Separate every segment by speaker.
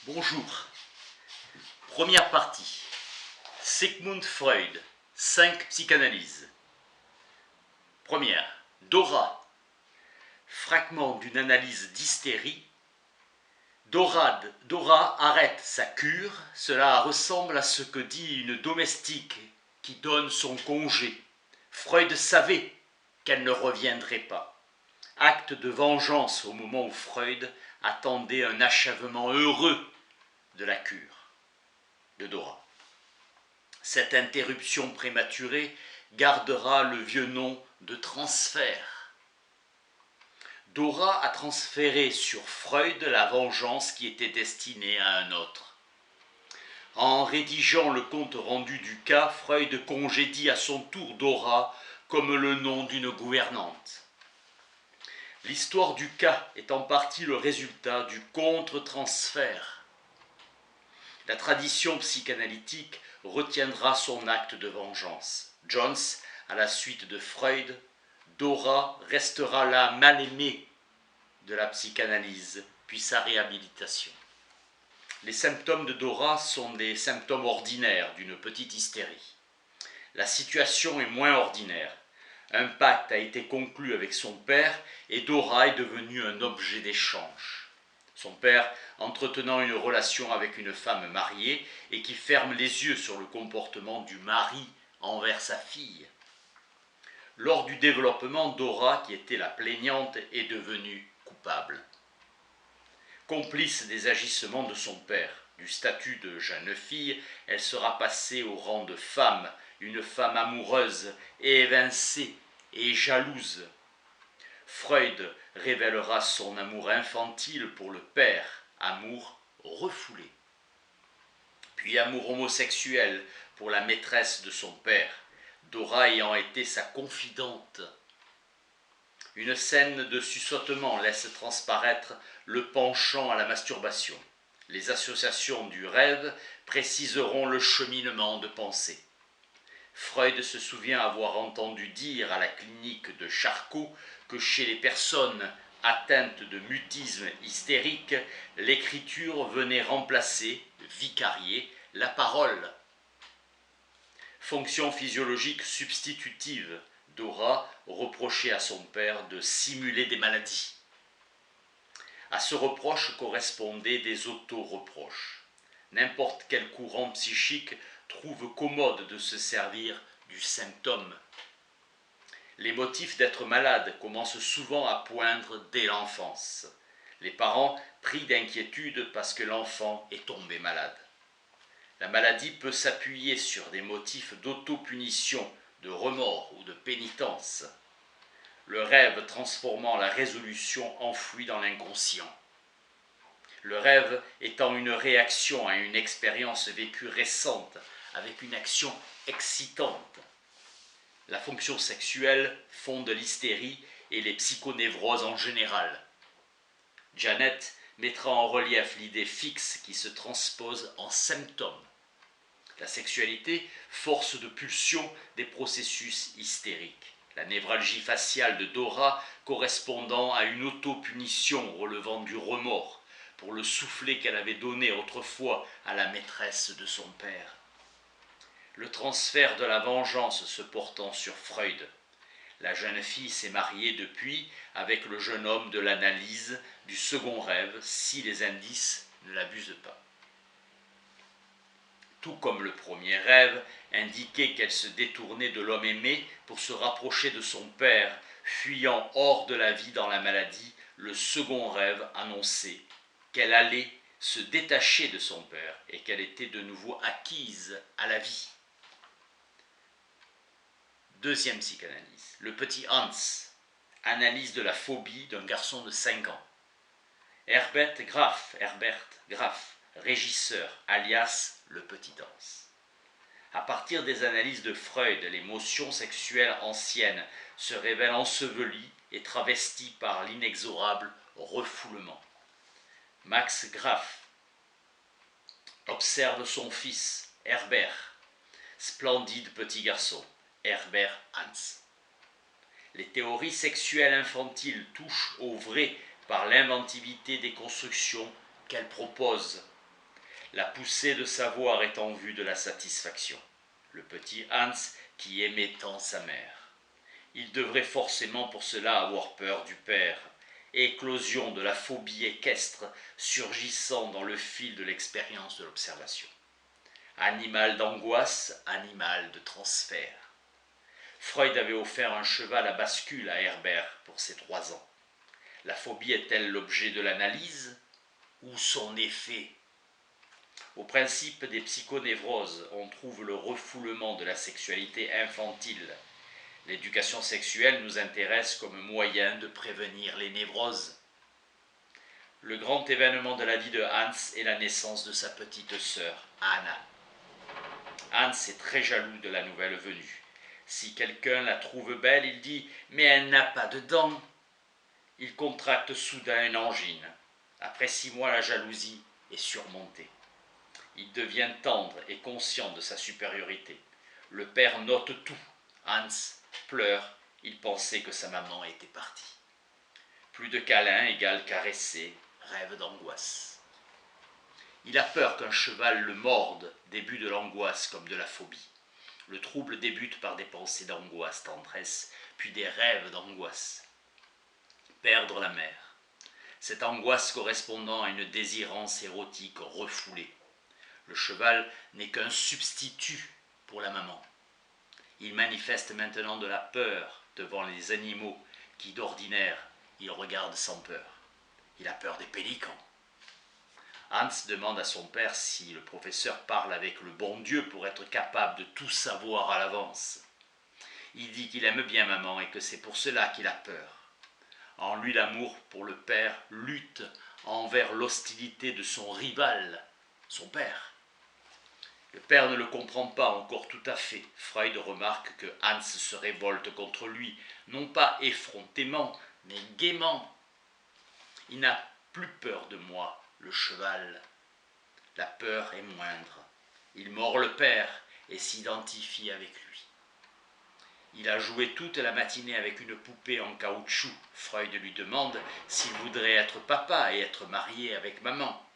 Speaker 1: Bonjour. Première partie. Sigmund Freud, 5 psychanalyses. Première. Dora. Fragment d'une analyse d'hystérie. Dora arrête sa cure. Cela ressemble à ce que dit une domestique qui donne son congé. Freud savait qu'elle ne reviendrait pas. Acte de vengeance au moment où Freud attendait un achèvement heureux de la cure de Dora. Cette interruption prématurée gardera le vieux nom de transfert. Dora a transféré sur Freud la vengeance qui était destinée à un autre. En rédigeant le compte rendu du cas, Freud congédie à son tour Dora comme le nom d'une gouvernante. L'histoire du cas est en partie le résultat du contre-transfert. La tradition psychanalytique retiendra son acte de vengeance. Jones, à la suite de Freud, Dora restera la mal-aimée de la psychanalyse, puis sa réhabilitation. Les symptômes de Dora sont des symptômes ordinaires d'une petite hystérie. La situation est moins ordinaire. Un pacte a été conclu avec son père et Dora est devenue un objet d'échange. Son père entretenant une relation avec une femme mariée et qui ferme les yeux sur le comportement du mari envers sa fille. Lors du développement, Dora, qui était la plaignante, est devenue coupable. Complice des agissements de son père, du statut de jeune fille, elle sera passée au rang de femme, une femme amoureuse et évincée et jalouse. Freud révélera son amour infantile pour le père, amour refoulé. Puis amour homosexuel pour la maîtresse de son père, Dora ayant été sa confidente. Une scène de suçotement laisse transparaître le penchant à la masturbation. Les associations du rêve préciseront le cheminement de pensée. Freud se souvient avoir entendu dire à la clinique de Charcot que chez les personnes atteintes de mutisme hystérique, l'écriture venait remplacer, vicarier, la parole. Fonction physiologique substitutive, Dora reprochait à son père de simuler des maladies. À ce reproche correspondaient des auto-reproches. N'importe quel courant psychique trouve commode de se servir du symptôme. Les motifs d'être malade commencent souvent à poindre dès l'enfance. Les parents pris d'inquiétude parce que l'enfant est tombé malade. La maladie peut s'appuyer sur des motifs d'autopunition, de remords ou de pénitence. Le rêve transformant la résolution enfouie dans l'inconscient. Le rêve étant une réaction à une expérience vécue récente, avec une action excitante. La fonction sexuelle fonde l'hystérie et les psychonévroses en général. Janet mettra en relief l'idée fixe qui se transpose en symptômes. La sexualité, force de pulsion des processus hystériques. La névralgie faciale de Dora correspondant à une autopunition relevant du remords pour le soufflet qu'elle avait donné autrefois à la maîtresse de son père. Le transfert de la vengeance se portant sur Freud. La jeune fille s'est mariée depuis avec le jeune homme de l'analyse du second rêve si les indices ne l'abusent pas. Tout comme le premier rêve indiquait qu'elle se détournait de l'homme aimé pour se rapprocher de son père, fuyant hors de la vie dans la maladie, le second rêve annonçait qu'elle allait se détacher de son père et qu'elle était de nouveau acquise à la vie. Deuxième psychanalyse, le petit Hans, analyse de la phobie d'un garçon de 5 ans. Herbert Graf, régisseur, alias le petit Hans. À partir des analyses de Freud, l'émotion sexuelle ancienne se révèle ensevelie et travestie par l'inexorable refoulement. Max Graf observe son fils, Herbert, splendide petit garçon, Herbert Hans. Les théories sexuelles infantiles touchent au vrai par l'inventivité des constructions qu'elles proposent. La poussée de savoir est en vue de la satisfaction. Le petit Hans qui aimait tant sa mère. Il devrait forcément pour cela avoir peur du père. Éclosion de la phobie équestre surgissant dans le fil de l'expérience de l'observation. Animal d'angoisse, animal de transfert. Freud avait offert un cheval à bascule à Herbert pour ses 3 ans. La phobie est-elle l'objet de l'analyse ou son effet? Au principe des psychonévroses, on trouve le refoulement de la sexualité infantile. L'éducation sexuelle nous intéresse comme moyen de prévenir les névroses. Le grand événement de la vie de Hans est la naissance de sa petite sœur, Anna. Hans est très jaloux de la nouvelle venue. Si quelqu'un la trouve belle, il dit « mais elle n'a pas de dents ». Il contracte soudain une angine. Après 6 mois, la jalousie est surmontée. Il devient tendre et conscient de sa supériorité. Le père note tout. Hans pleure, il pensait que sa maman était partie. Plus de câlins égale caresser, rêve d'angoisse. Il a peur qu'un cheval le morde, début de l'angoisse comme de la phobie. Le trouble débute par des pensées d'angoisse, tendresse, puis des rêves d'angoisse. Perdre la mère. Cette angoisse correspondant à une désirance érotique refoulée. Le cheval n'est qu'un substitut pour la maman. Il manifeste maintenant de la peur devant les animaux qui, d'ordinaire, il regarde sans peur. Il a peur des pélicans. Hans demande à son père si le professeur parle avec le bon Dieu pour être capable de tout savoir à l'avance. Il dit qu'il aime bien maman et que c'est pour cela qu'il a peur. En lui, l'amour pour le père lutte envers l'hostilité de son rival, son père. Le père ne le comprend pas encore tout à fait. Freud remarque que Hans se révolte contre lui, non pas effrontément, mais gaiement. Il n'a plus peur de moi, le cheval. La peur est moindre. Il mord le père et s'identifie avec lui. Il a joué toute la matinée avec une poupée en caoutchouc. Freud lui demande s'il voudrait être papa et être marié avec maman.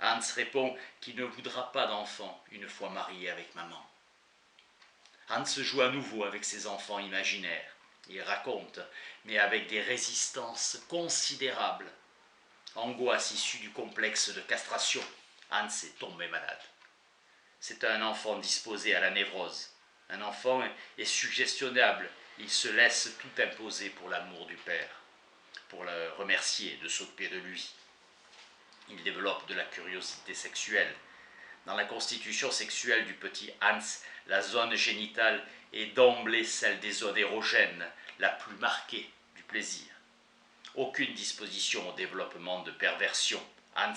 Speaker 1: Hans répond qu'il ne voudra pas d'enfant une fois marié avec maman. Hans joue à nouveau avec ses enfants imaginaires. Il raconte, mais avec des résistances considérables. Angoisse issue du complexe de castration. Hans est tombé malade. C'est un enfant disposé à la névrose. Un enfant est suggestionnable. Il se laisse tout imposer pour l'amour du père, pour le remercier de s'occuper de lui. Il développe de la curiosité sexuelle. Dans la constitution sexuelle du petit Hans, la zone génitale est d'emblée celle des zones érogènes, la plus marquée du plaisir. Aucune disposition au développement de perversion. Hans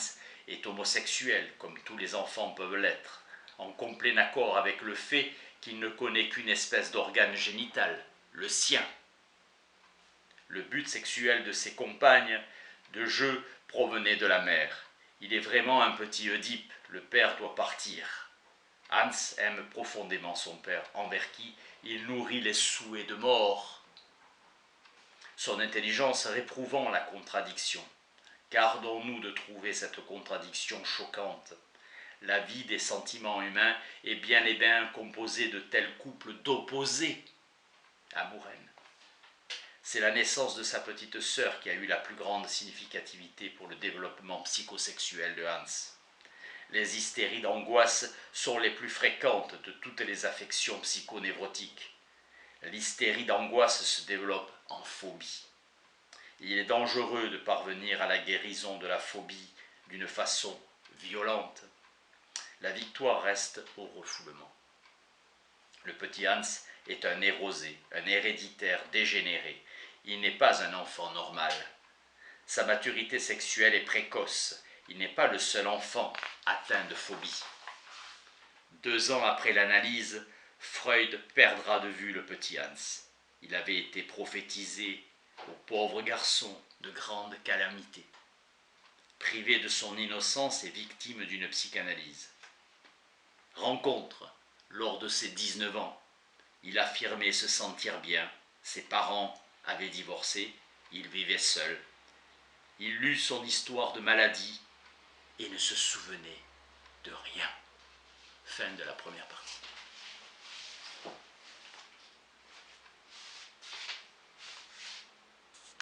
Speaker 1: est homosexuel, comme tous les enfants peuvent l'être, en complet accord avec le fait qu'il ne connaît qu'une espèce d'organe génital, le sien. Le but sexuel de ses compagnes de jeu provenait de la mère. Il est vraiment un petit Oedipe, le père doit partir. Hans aime profondément son père, envers qui il nourrit les souhaits de mort. Son intelligence réprouvant la contradiction. Gardons-nous de trouver cette contradiction choquante. La vie des sentiments humains est bien et bien composée de tels couples d'opposés. Amour-haine. C'est la naissance de sa petite sœur qui a eu la plus grande significativité pour le développement psychosexuel de Hans. Les hystéries d'angoisse sont les plus fréquentes de toutes les affections psychonévrotiques. L'hystérie d'angoisse se développe en phobie. Il est dangereux de parvenir à la guérison de la phobie d'une façon violente. La victoire reste au refoulement. Le petit Hans est un névrosé, un héréditaire dégénéré. Il n'est pas un enfant normal. Sa maturité sexuelle est précoce. Il n'est pas le seul enfant atteint de phobie. 2 ans après l'analyse, Freud perdra de vue le petit Hans. Il avait été prophétisé au pauvre garçon de grandes calamités. Privé de son innocence et victime d'une psychanalyse. Rencontre lors de ses 19 ans. Il affirmait se sentir bien. Ses parents avaient divorcé. Il vivait seul. Il lut son histoire de maladie et ne se souvenait de Fin de la première partie.